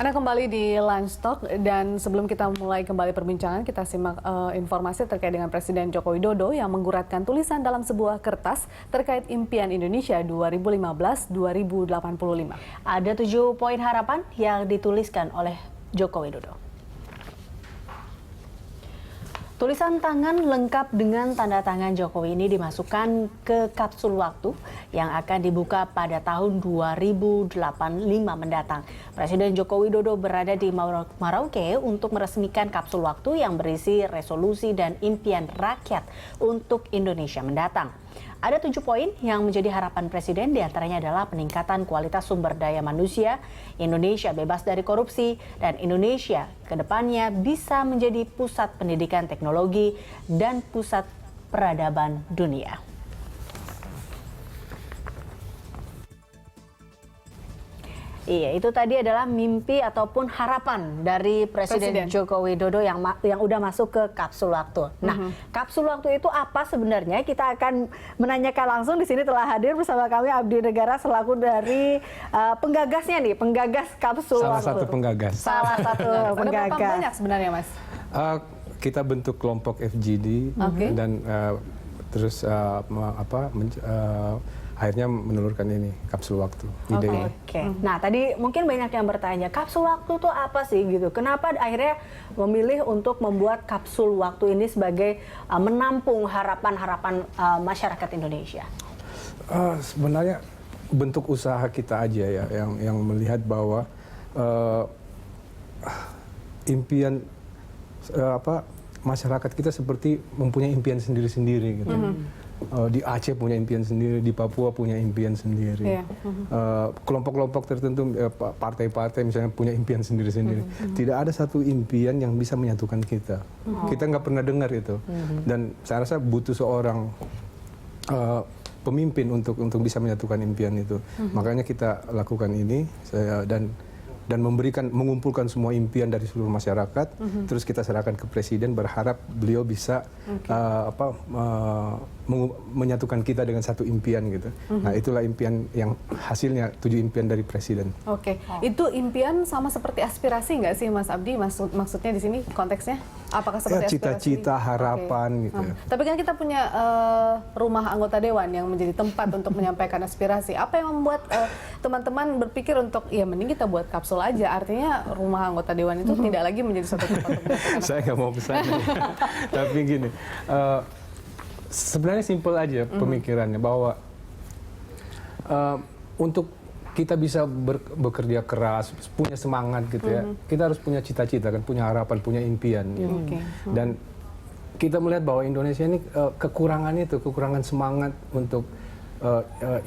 Anda kembali di Lunch Talk, dan sebelum kita mulai kembali perbincangan, kita simak informasi terkait dengan Presiden Joko Widodo yang mengguratkan tulisan dalam sebuah kertas terkait impian Indonesia 2015-2085. Ada 7 poin harapan yang dituliskan oleh Joko Widodo. Tulisan tangan lengkap dengan tanda tangan Jokowi ini dimasukkan ke kapsul waktu yang akan dibuka pada tahun 2085 mendatang. Presiden Joko Widodo berada di Merauke untuk meresmikan kapsul waktu yang berisi resolusi dan impian rakyat untuk Indonesia mendatang. Ada 7 poin yang menjadi harapan Presiden, diantaranya adalah peningkatan kualitas sumber daya manusia, Indonesia bebas dari korupsi, dan Indonesia kedepannya bisa menjadi pusat pendidikan teknologi dan pusat peradaban dunia. Iya, itu tadi adalah mimpi ataupun harapan dari Presiden Joko Widodo yang udah masuk ke kapsul waktu. Nah, kapsul waktu itu apa sebenarnya? Kita akan menanyakan langsung. Di sini telah hadir bersama kami Abdi Negara selaku dari penggagasnya nih, penggagas kapsul waktu. Salah satu penggagas. Salah satu penggagas. Ada berapa banyak sebenarnya, Mas? Kita bentuk kelompok FGD dan terus akhirnya menelurkan ini kapsul waktu idenya. Nah, tadi mungkin banyak yang bertanya, kapsul waktu itu apa sih gitu? Kenapa akhirnya memilih untuk membuat kapsul waktu ini sebagai menampung harapan-harapan masyarakat Indonesia? Sebenarnya bentuk usaha kita aja ya yang melihat bahwa impian masyarakat kita seperti mempunyai impian sendiri-sendiri gitu. Di Aceh punya impian sendiri, di Papua punya impian sendiri. Kelompok-kelompok tertentu, partai-partai misalnya punya impian sendiri-sendiri. Tidak ada satu impian yang bisa menyatukan kita. Kita nggak pernah dengar itu. Dan saya rasa butuh seorang pemimpin untuk bisa menyatukan impian itu. Makanya kita lakukan ini dan mengumpulkan semua impian dari seluruh masyarakat, terus kita serahkan ke Presiden, berharap beliau bisa menyatukan kita dengan satu impian gitu. Nah, itulah impian yang hasilnya 7 impian dari Presiden. Itu impian sama seperti aspirasi nggak sih, Mas Abdi? Maksudnya di sini konteksnya apakah seperti cita-cita, harapan gitu. Tapi kan kita punya rumah anggota dewan yang menjadi tempat untuk menyampaikan aspirasi. Apa yang membuat teman-teman berpikir untuk ya mending kita buat kapsul aja? Artinya rumah anggota dewan itu tidak lagi menjadi satu tempat untuk menyampaikan. Saya nggak mau pesan. Tapi gini, sebenarnya simpel aja pemikirannya bahwa untuk kita bisa bekerja keras, punya semangat gitu ya, kita harus punya cita-cita kan, punya harapan, punya impian. Gitu. Dan kita melihat bahwa Indonesia ini kekurangan semangat untuk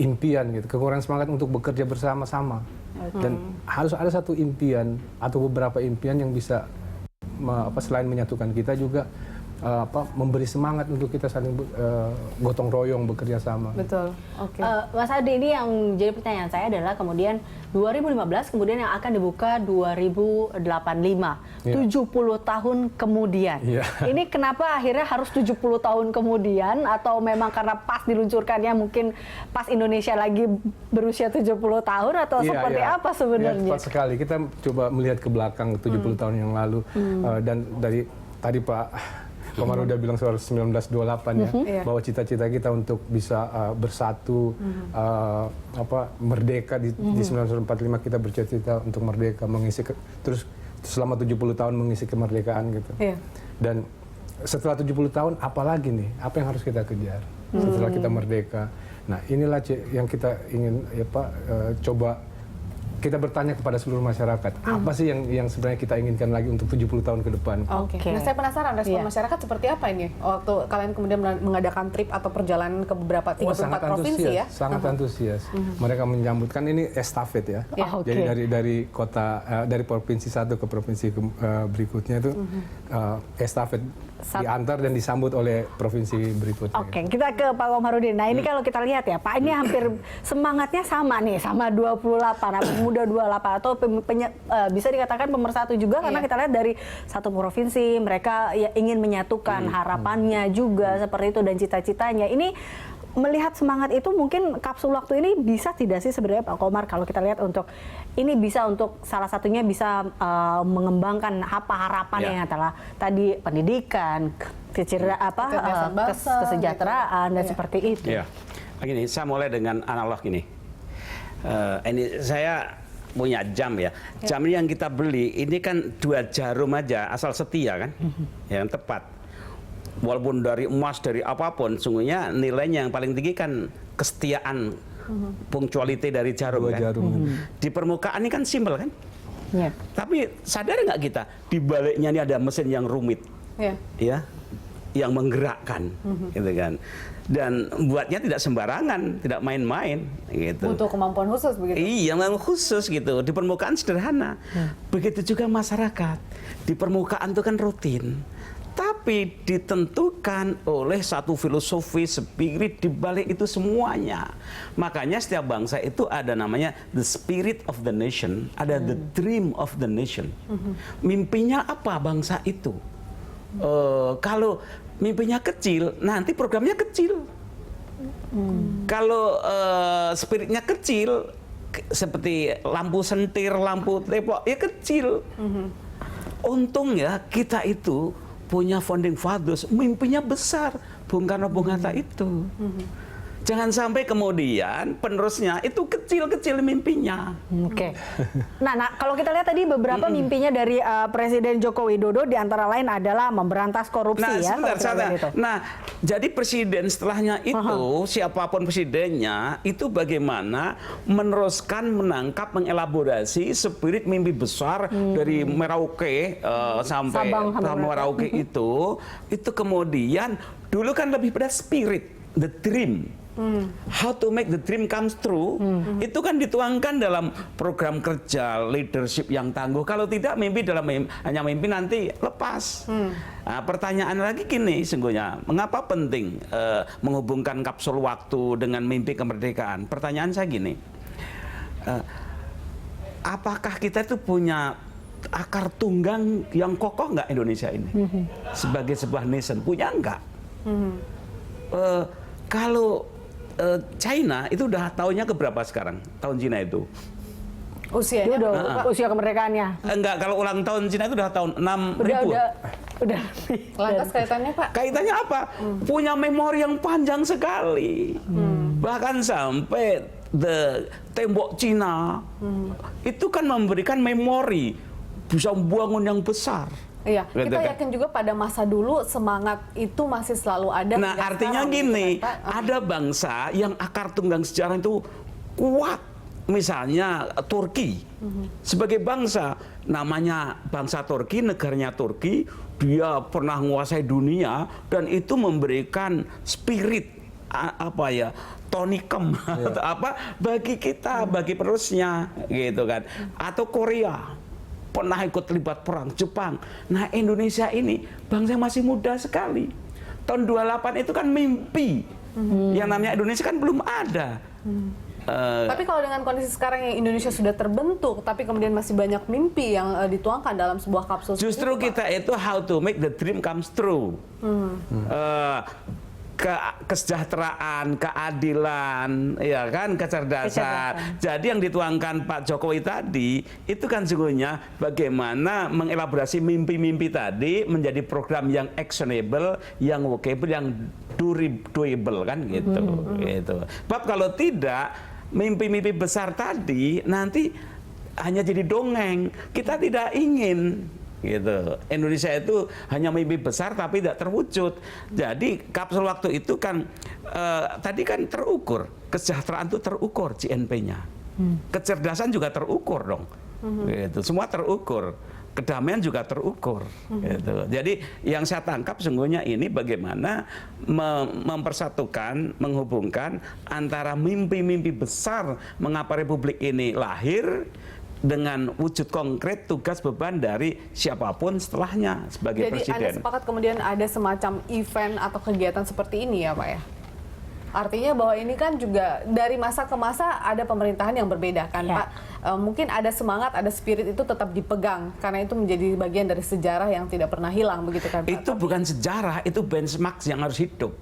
impian gitu, kekurangan semangat untuk bekerja bersama-sama. Dan harus ada satu impian atau beberapa impian yang bisa selain menyatukan kita juga memberi semangat untuk kita saling gotong royong bekerja sama. Betul. Mas Adi, ini yang jadi pertanyaan saya adalah kemudian 2015 kemudian yang akan dibuka 2085, 70 tahun kemudian. Ini kenapa akhirnya harus 70 tahun kemudian, atau memang karena pas diluncurkannya mungkin pas Indonesia lagi berusia 70 tahun atau seperti apa sebenarnya? Tepat sekali. Kita coba melihat ke belakang 70 tahun yang lalu, dan dari tadi Pak Komar udah bilang soal 1928 ya, bahwa cita-cita kita untuk bisa bersatu, merdeka di 1945 kita bercita-cita untuk merdeka, terus selama 70 tahun mengisi kemerdekaan gitu. Dan setelah 70 tahun apalagi nih, apa yang harus kita kejar setelah kita merdeka? Nah, inilah yang kita ingin coba kita bertanya kepada seluruh masyarakat, apa sih yang sebenarnya kita inginkan lagi untuk 70 tahun ke depan. Nah, saya penasaran respon masyarakat seperti apa ini waktu kalian kemudian mengadakan trip atau perjalanan ke beberapa 34 provinsi ya? Sangat antusias. Mereka menyambutkan ini estafet ya. Jadi dari provinsi satu ke provinsi berikutnya itu estafet diantar dan disambut oleh provinsi berikutnya. Kita ke Pak Komarudin. Nah, ini kalau kita lihat ya, Pak, ini hampir semangatnya sama nih, sama 28, muda 28, atau bisa dikatakan pemersatu juga, karena kita lihat dari satu provinsi, mereka ya ingin menyatukan harapannya juga seperti itu dan cita-citanya. Ini melihat semangat itu mungkin kapsul waktu ini bisa tidak sih sebenarnya Pak Komar, kalau kita lihat untuk ini bisa untuk salah satunya bisa mengembangkan apa harapannya yang adalah tadi pendidikan, kesejahteraan dan seperti itu. Ya, begini, saya mulai dengan analog ini. Ini saya punya jam ya. Jam ini yang kita beli ini kan 2 jarum aja, asal setia kan, yang tepat. Walaupun dari emas, dari apapun, sungguhnya nilainya yang paling tinggi kan kesetiaan, punctuality dari jarum. Kan? Di permukaan ini kan simpel kan? Yeah. Tapi sadar nggak kita, di baliknya ini ada mesin yang rumit, ya, yang menggerakkan, gitu kan. Dan buatnya tidak sembarangan, tidak main-main, gitu. Butuh kemampuan khusus begitu. Iya, memang khusus gitu. Di permukaan sederhana. Begitu juga masyarakat. Di permukaan itu kan rutin. Tapi ditentukan oleh satu filosofi, spirit di balik itu semuanya. Makanya setiap bangsa itu ada namanya the spirit of the nation, ada the dream of the nation. Mimpinya apa bangsa itu? Kalau mimpinya kecil, nanti programnya kecil. Kalau spiritnya kecil, seperti lampu sentir, lampu tepok, ya kecil. Untungnya kita itu punya founding fathers, mimpinya besar, Bung Karno, Bung Hatta itu. Jangan sampai kemudian penerusnya itu kecil-kecil mimpinya. Oke. Nah, kalau kita lihat tadi beberapa mimpinya dari Presiden Joko Widodo, di antara lain adalah memberantas korupsi ya. Nah, jadi presiden setelahnya itu, siapapun presidennya, itu bagaimana meneruskan, menangkap, mengelaborasi spirit mimpi besar dari Merauke sampai Merauke itu kemudian dulu kan lebih pada spirit, the dream. How to make the dream comes true, itu kan dituangkan dalam program kerja leadership yang tangguh. Kalau tidak, mimpi hanya mimpi nanti lepas. Nah, pertanyaan lagi gini, sungguhnya mengapa penting menghubungkan kapsul waktu dengan mimpi kemerdekaan? Pertanyaan saya gini, apakah kita itu punya akar tunggang yang kokoh nggak Indonesia ini sebagai sebuah nation? Punya nggak? Kalau China itu udah tahunnya keberapa sekarang? Tahun Cina itu? Usianya usia kemerdekaannya. Enggak, kalau ulang tahun Cina itu udah tahun 6000. Udah. Lantas kaitannya Pak? Kaitannya apa? Punya memori yang panjang sekali. Bahkan sampai tembok Cina itu kan memberikan memori, bisa membangun yang besar. Iya, gitu kita kan? yakin juga pada masa dulu semangat itu masih selalu ada. Nah, artinya gini, ada bangsa yang akar tunggang sejarah itu kuat. Misalnya Turki, sebagai bangsa, namanya bangsa Turki, negaranya Turki, dia pernah menguasai dunia dan itu memberikan spirit tonikem atau apa bagi kita, bagi penerusnya, gitu kan. Atau Korea, pernah ikut terlibat perang Jepang. Nah, Indonesia ini bangsa yang masih muda sekali. Tahun 28 itu kan mimpi. Yang namanya Indonesia kan belum ada. Tapi kalau dengan kondisi sekarang yang Indonesia sudah terbentuk, tapi kemudian masih banyak mimpi yang dituangkan dalam sebuah kapsul. Justru kita itu how to make the dream comes true. Kesejahteraan, keadilan, ya kan, kecerdasan. Jadi yang dituangkan Pak Jokowi tadi itu kan sungguhnya bagaimana mengelaborasi mimpi-mimpi tadi menjadi program yang actionable, yang workable, yang doable kan gitu. Gitu. Sebab kalau tidak, mimpi-mimpi besar tadi nanti hanya jadi dongeng. Kita tidak ingin. Gitu. Indonesia itu hanya mimpi besar tapi tidak terwujud. Jadi kapsul waktu itu kan tadi kan terukur, kesejahteraan itu terukur GNP-nya, kecerdasan juga terukur dong, gitu. Semua terukur, kedamaian juga terukur. Gitu. Jadi yang saya tangkap sungguhnya ini bagaimana mempersatukan, menghubungkan antara mimpi-mimpi besar mengapa Republik ini lahir dengan wujud konkret tugas beban dari siapapun setelahnya sebagai presiden. Jadi Anda sepakat kemudian ada semacam event atau kegiatan seperti ini ya Pak ya? Artinya bahwa ini kan juga dari masa ke masa ada pemerintahan yang berbeda kan Ya. Pak. Mungkin ada semangat, ada spirit itu tetap dipegang karena itu menjadi bagian dari sejarah yang tidak pernah hilang begitu kan Pak. Itu bukan sejarah, itu benchmark yang harus hidup.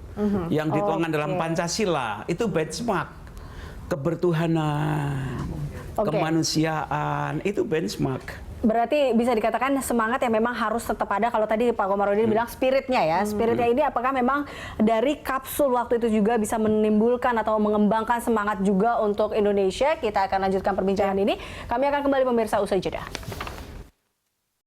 Yang dituangkan dalam Pancasila, itu benchmark. Kebertuhanan, kemanusiaan, itu benchmark. Berarti bisa dikatakan semangat yang memang harus tetap ada. Kalau tadi Pak Komarudin bilang spiritnya ya, spiritnya ini apakah memang dari kapsul waktu itu juga bisa menimbulkan atau mengembangkan semangat juga untuk Indonesia? Kita akan lanjutkan perbincangan ini. Kami akan kembali pemirsa usai jeda.